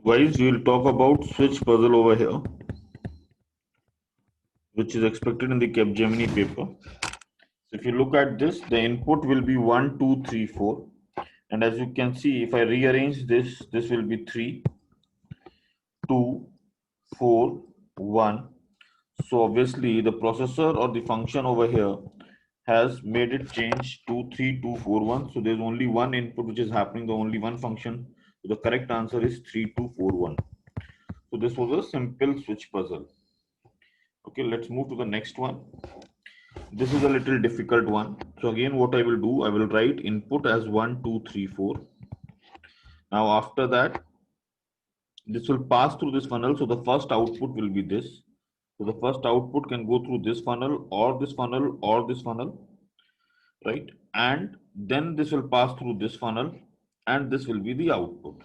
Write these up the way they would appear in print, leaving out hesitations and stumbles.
Guys, we will talk about switch puzzle over here, which is expected in the Capgemini paper. So if you look at this, the input will be 1, 2, 3, 4. And as you can see, if I rearrange this, this will be 3, 2, 4, 1. So obviously the processor or the function over here has made it change to 3, 2, 4, 1. So there's only one input which is happening, the only one function. So the correct answer is 3, 2, 4, 1. So this was a simple switch puzzle. Okay, let's move to the next one. This is a little difficult one. So again, what I will do, I will write input as 1, 2, 3, 4. Now after that, this will pass through this funnel. So the first output will be this. So the first output can go through this funnel or this funnel or this funnel, right? And then this will pass through this funnel and this will be the output.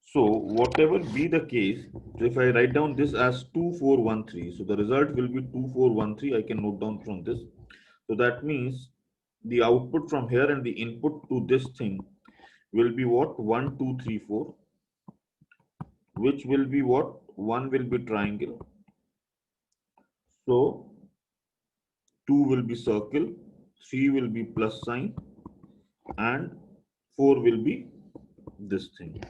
So whatever be the case, so if I write down this as 2413, so the result will be 2413. I can note down from this. So that means the output from here and the input to this thing will be what? 1, 2, 3, 4, which will be what? 1 will be triangle. So 2 will be circle, 3 will be plus sign, and 4 will be this thing.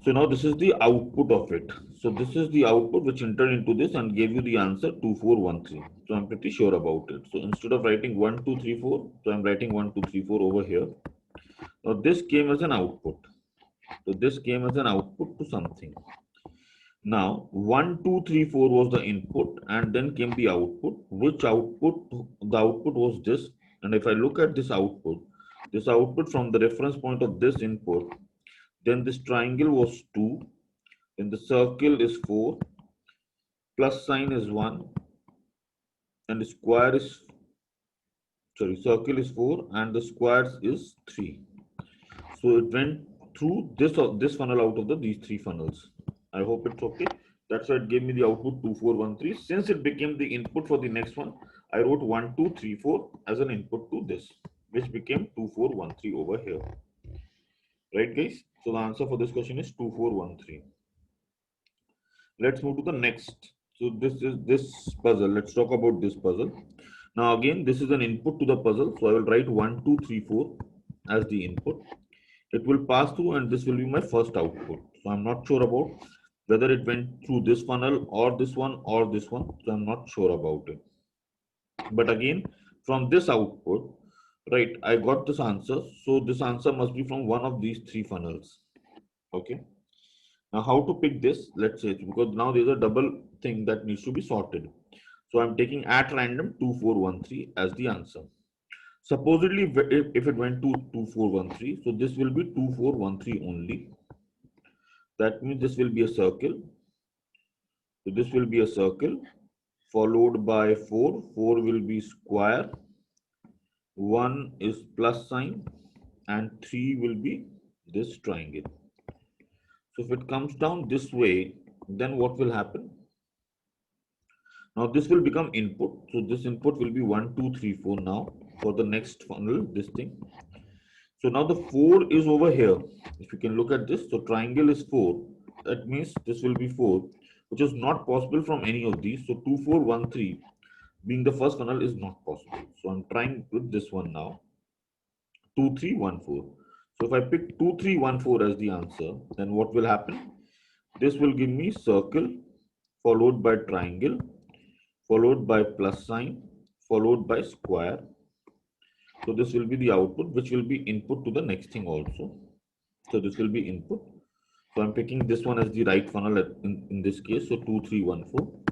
So now this is the output of it. So this is the output which entered into this and gave you the answer 2413. So I'm pretty sure about it. So instead of writing 1, 2, 3, 4, so I'm writing 1, 2, 3, 4 over here. Now this came as an output. So this came as an output to something. Now 1, 2, 3, 4 was the input and then came the output. Which output? The output was this. And if I look at this output from the reference point of this input, then this triangle was 2, then the circle is 4, plus sign is 1, and the square is, sorry, circle is 4, and the squares is 3. So it went through this funnel out of these three funnels. I hope it's okay. That's why it gave me the output 2413. Since it became the input for the next one, I wrote 1, 2, 3, 4 as an input to this, which became 2413 over here. Right, guys? So the answer for this question is 2413. Let's move to the next. So this is this puzzle. Let's talk about this puzzle. Now again, this is an input to the puzzle. So I will write 1, 2, 3, 4 as the input. It will pass through and this will be my first output. So I'm not sure about whether it went through this funnel or this one or this one. So I'm not sure about it. But again, from this output, right, I got this answer. So this answer must be from one of these three funnels. Okay. Now, how to pick this? Let's say, because now there's a double thing that needs to be sorted. So I'm taking at random 2413 as the answer. Supposedly, if it went to 2413, so this will be 2413 only. That means this will be a circle. So this will be a circle followed by 4. 4 will be square. 1 is plus sign and 3 will be this triangle. So if it comes down this way, then what will happen? Now this will become input. So this input will be 1, 2, 3, 4 now for the next funnel, this thing. So now the 4 is over here. If you can look at this, so triangle is 4. That means this will be 4, which is not possible from any of these. So 2413 being the first funnel is not possible. So I'm trying with this one now. 2314. So if I pick 2314 as the answer, then what will happen? This will give me circle followed by triangle followed by plus sign followed by square. So this will be the output, which will be input to the next thing also. So this will be input. So I'm picking this one as the right funnel in this case. So 2314.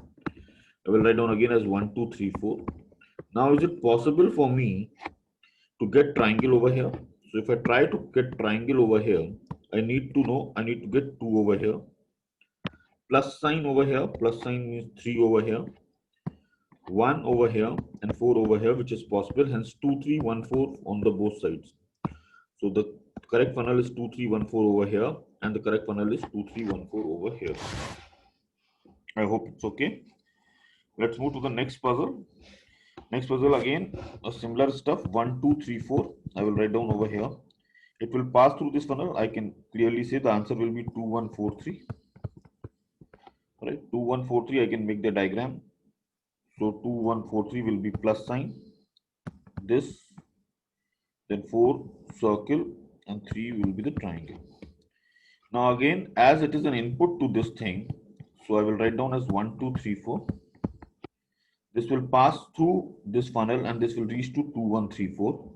I will write down again as 1234. Now is it possible for me to get triangle over here? So if I try to get triangle over here, I need to get 2 over here. Plus sign over here. Plus sign means 3 over here. 1 over here and 4 over here, which is possible. Hence 2314 on the both sides. So the correct funnel is 2314 over here and the correct funnel is 2314 over here. I hope it's okay. Let's move to the next puzzle. Next puzzle again, a similar stuff. 1, 2, 3, 4. I will write down over here. it will pass through this funnel. I can clearly say the answer will be 2143. Right, 2143. I can make the diagram. So 2143 will be plus sign, this, then 4 circle, and 3 will be the triangle. Now again, as it is an input to this thing, so I will write down as 1, 2, 3, 4. This will pass through this funnel and this will reach to 2, 1, 3, 4.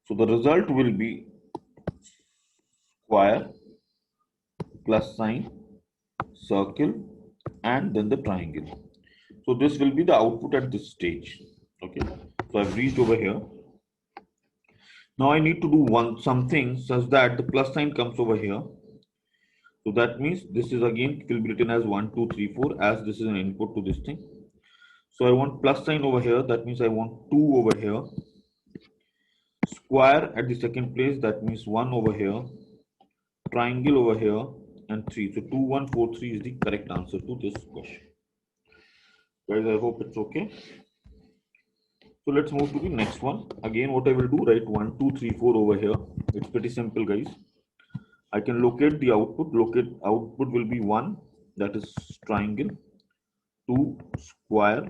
So the result will be square, plus sign, circle, and then the triangle. So this will be the output at this stage. Okay, so I've reached over here. Now I need to do something such that the plus sign comes over here. So that means this is again will be written as 1, 2, 3, 4, as this is an input to this thing. So I want plus sign over here. That means I want 2 over here. Square at the second place. That means 1 over here. Triangle over here and 3. So 2, 1, 4, 3 is the correct answer to this question. Guys, I hope it's okay. So let's move to the next one. Again, what I will do, write 1, 2, 3, 4 over here. It's pretty simple, guys. I can locate the output. Output will be 1, that is triangle, 2 square,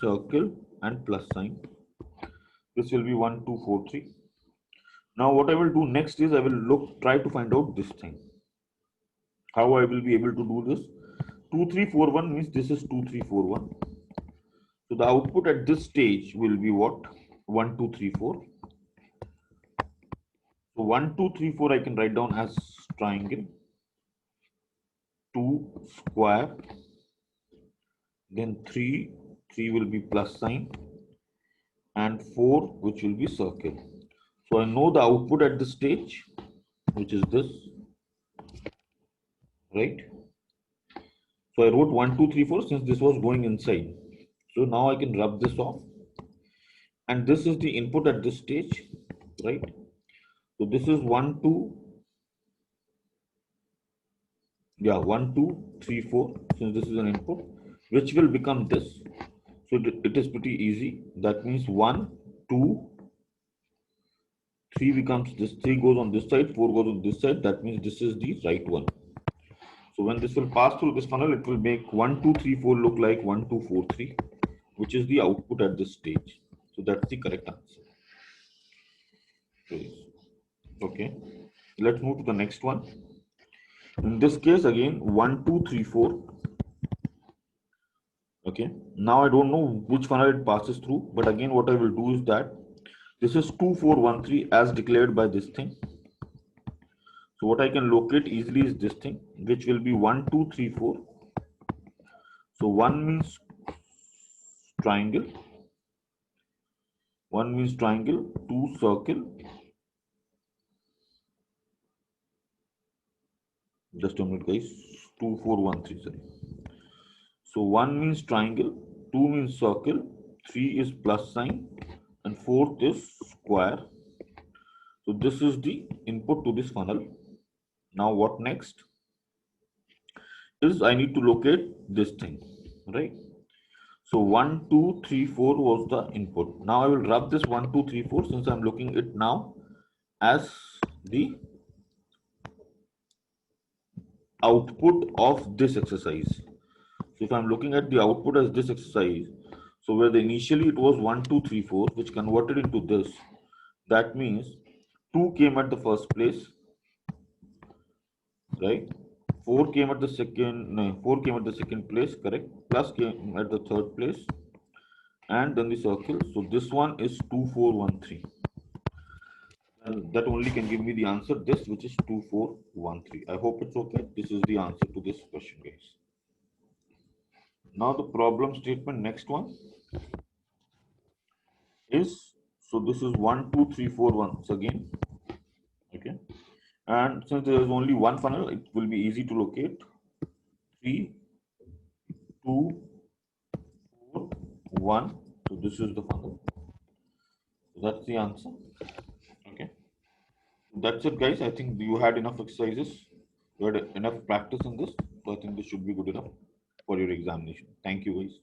circle, and plus sign. This will be 1, 2, 4, 3. Now what I will do next is I will try to find out this thing. How I will be able to do this? 2, 3, 4, 1 means this is 2, 3, 4, 1. So the output at this stage will be what? 1, 2, 3, 4. So 1, 2, 3, 4 I can write down as triangle, 2 square, then 3 will be plus sign, and 4 which will be circle. So I know the output at this stage, which is this, right? So I wrote 1, 2, 3, 4 since this was going inside. So now I can rub this off, and this is the input at this stage, right? So this is 1, 2, 1, 2, 3, 4, since this is an input, which will become this. So it is pretty easy. That means 1, 2, 3 becomes this, 3 goes on this side, 4 goes on this side. That means this is the right one. So when this will pass through this funnel, it will make 1, 2, 3, 4 look like 1, 2, 4, 3, which is the output at this stage. So that's the correct answer. Okay, let's move to the next one. In this case, again, 1, 2, 3, 4. Okay, now I don't know which funnel it passes through, but again, what I will do is that this is 2, 4, 1, 3 as declared by this thing. So what I can locate easily is this thing, which will be 1, 2, 3, 4. So 1 means triangle, 1 means triangle, 2 circle, just a minute guys, 2, 4, 1, 3, sorry. So 1 means triangle, 2 means circle, 3 is plus sign, and 4th is square. So this is the input to this funnel. Now what next is I need to locate this thing, right? So 1, 2, 3, 4 was the input. Now I will rub this 1, 2, 3, 4 since I'm looking it now as the output of this exercise. So if I'm looking at the output as this exercise, so where initially it was 1, 2, 3, 4, which converted into this, that means 2 came at the first place, right? 4 came at the second, no, 4 came at the second place, correct? Plus came at the third place, and then the circle. So this one is 2, 4, 1, 3. And that only can give me the answer, this, which is 2, 4, 1, 3. I hope it's okay. This is the answer to this question, guys. Now the problem statement, next one is, so this is 1, 2, 3, 4 once again. Okay. And since there is only one funnel, it will be easy to locate. 3, 2, 4, 1. So this is the funnel. So that's the answer. Okay. That's it, guys. I think you had enough exercises. You had enough practice in this. So I think this should be good enough for your examination. Thank you, guys.